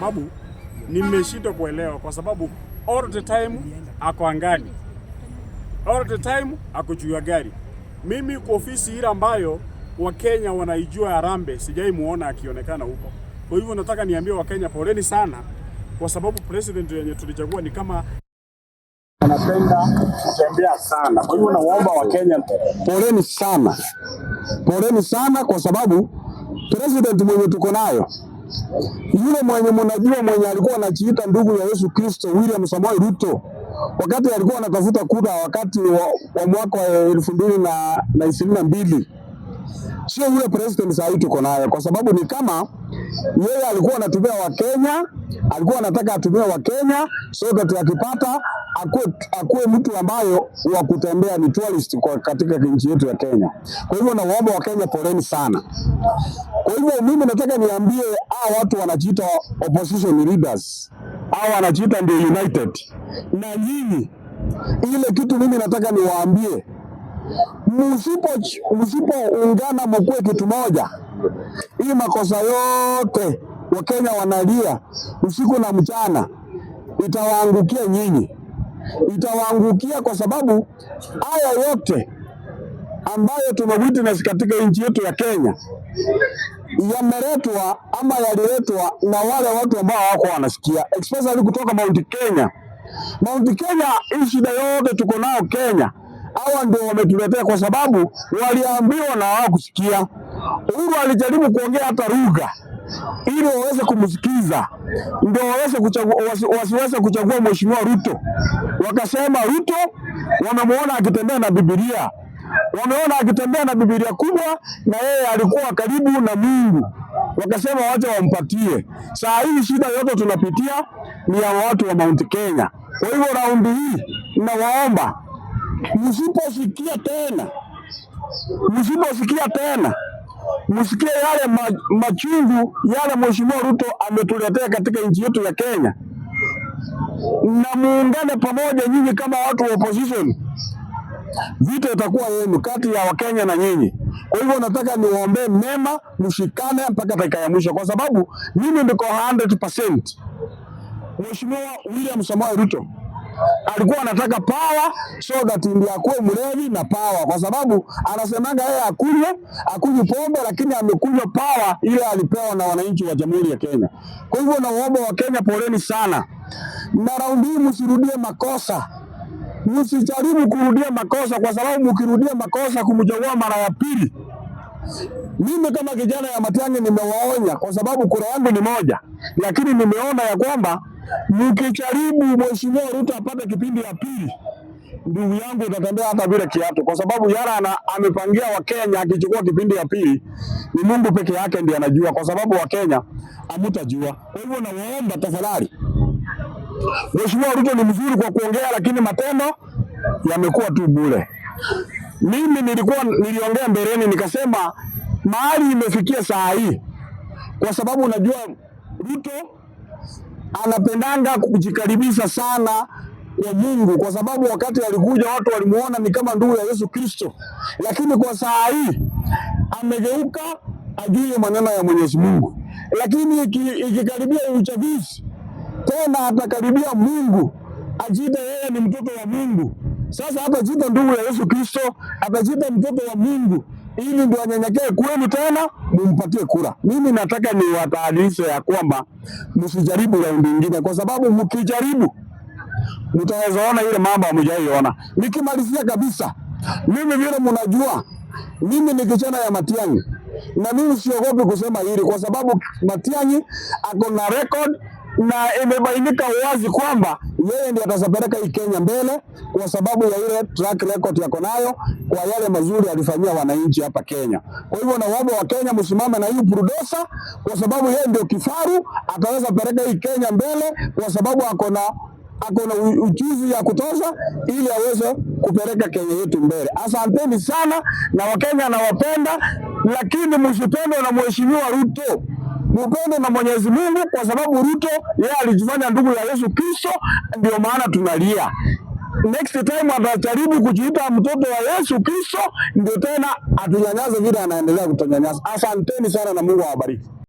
sababu nimeshindwa kuelewa, kwa sababu all the time ako angani, all the time ako juu ya gari. Mimi kwa ofisi ile ambayo Wakenya wanaijua Harambee, sijai muona akionekana huko. Kwa hivyo nataka niambie Wakenya poleni sana, kwa sababu president yenye tulichagua ni kama anapenda kutembea sana. Kwa hivyo naomba Wakenya poleni sana. Poleni sana kwa sababu president mwenye tuko nayo, yule mwenye mnajua, mwenye alikuwa anajiita ndugu ya Yesu Kristo, William Samoei Ruto, wakati alikuwa anatafuta kura wakati wa mwaka wa 2022, sio yule president sasa tuko nayo, kwa sababu ni kama yeye alikuwa anatumia Wakenya, alikuwa anataka atumie Wakenya so that akipata akuwe mtu ambayo wa kutembea ni tourist kwa katika nchi yetu ya Kenya. Kwa hivyo naomba Wakenya poleni sana. Kwa hivyo mimi nataka niambie hao watu wanajiita opposition leaders, hao wanajiita ndio united, na nyinyi ile kitu mimi nataka niwaambie, msipoungana mkuwe kitu moja, hii makosa yote Wakenya wanalia usiku na mchana itawaangukia nyinyi, itawaangukia, kwa sababu haya yote ambayo tumewitness katika nchi yetu ya Kenya yameletwa ama yaliletwa na wale watu ambao hawako wanasikia, especially kutoka Mount Kenya. Mount Kenya, hii shida yote tuko nao Kenya, hawa ndio wametuletea, kwa sababu waliambiwa na hawakusikia. Uhuru alijaribu kuongea hata lugha ili waweze kumsikiza, ndio wasiweze kuchagua mheshimiwa Ruto. Wakasema Ruto wamemuona akitembea na Biblia, wameona akitembea na Biblia kubwa, na yeye alikuwa karibu na Mungu, wakasema wacha wampatie. Saa hii shida yote tunapitia ni ya watu wa Mount Kenya. Kwa hivyo raundi hii nawaomba msiposikia tena, msikie yale machungu yale mheshimiwa Ruto ametuletea katika nchi yetu ya Kenya, na muungane pamoja nyinyi kama watu wa opposition. Vita itakuwa yenu kati ya Wakenya na nyinyi. Kwa hivyo nataka niwaombe mema, mshikane mpaka dakika ya mwisho, kwa sababu mimi niko 100%. Mheshimiwa William Samoei Ruto alikuwa anataka power so that ndiye akuwe mlevi na power, kwa sababu anasemanga yeye akunywe pombe, lakini amekunywa power ile alipewa na wananchi wa Jamhuri ya Kenya. Kwa hivyo naomba Wakenya poleni sana, na raundi hii msirudie makosa, msijaribu kurudia makosa, kwa sababu mkirudia makosa kumchagua mara ya pili. Mimi kama kijana ya Matiang'i nimewaonya, kwa sababu kura yangu ni moja, lakini nimeona ya kwamba mkijaribu mheshimiwa Ruto apate kipindi ya pili, ndugu yangu utatembea hata bila kiatu, kwa sababu yara amepangia Wakenya akichukua kipindi ya pili ni Mungu peke yake ndiye anajua, kwa sababu Wakenya hamutajua. Kwa hivyo nawaomba tafadhali, mheshimiwa Ruto ni mzuri kwa kuongea, lakini matendo yamekuwa tu bure. Mimi niliongea mbeleni nikasema mahali imefikia saa hii, kwa sababu unajua Ruto anapendanga kujikaribisha sana kwa Mungu, kwa sababu wakati alikuja watu walimuona ni kama ndugu ya Yesu Kristo, lakini kwa saa hii amegeuka ajue maneno ya Mwenyezi Mungu. Lakini ikikaribia uchaguzi tena atakaribia Mungu, ajiita yeye ni mtoto wa Mungu. Sasa hatajiita ndugu ya Yesu Kristo, atajiita mtoto wa Mungu, ili ndio anyenyekee kwenu tena mumpatie kura. Mimi nataka niwatahadharishe ya kwamba msijaribu raundi nyingine, kwa sababu mkijaribu mtaweza ona ile mambo hamjaiona. Nikimalizia kabisa, mimi vile mnajua mimi ni kijana ya Matiang'i, na mimi siogopi kusema hili, kwa sababu Matiang'i ako na record na imebainika wazi kwamba yeye ndiye atasapeleka hii Kenya mbele, kwa sababu ya ile track record yako nayo, kwa yale mazuri alifanyia wananchi hapa Kenya. Kwa hivyo naomba Wakenya msimame na hii bulldozer, kwa sababu yeye ndio kifaru, ataweza peleka hii Kenya mbele, kwa sababu ako na ujuzi ya kutosha ili aweze kupeleka Kenya yetu mbele. Asanteni sana, na Wakenya nawapenda, lakini msipendwe na mheshimiwa Ruto, mpende na Mwenyezi Mungu, kwa sababu Ruto yeye alijifanya ndugu ya Yesu Kristo, ndio maana tunalia. Next time atajaribu kujiita mtoto wa Yesu Kristo, ndio tena atunyanyase vile anaendelea kutunyanyasa. Asanteni sana na Mungu awabariki.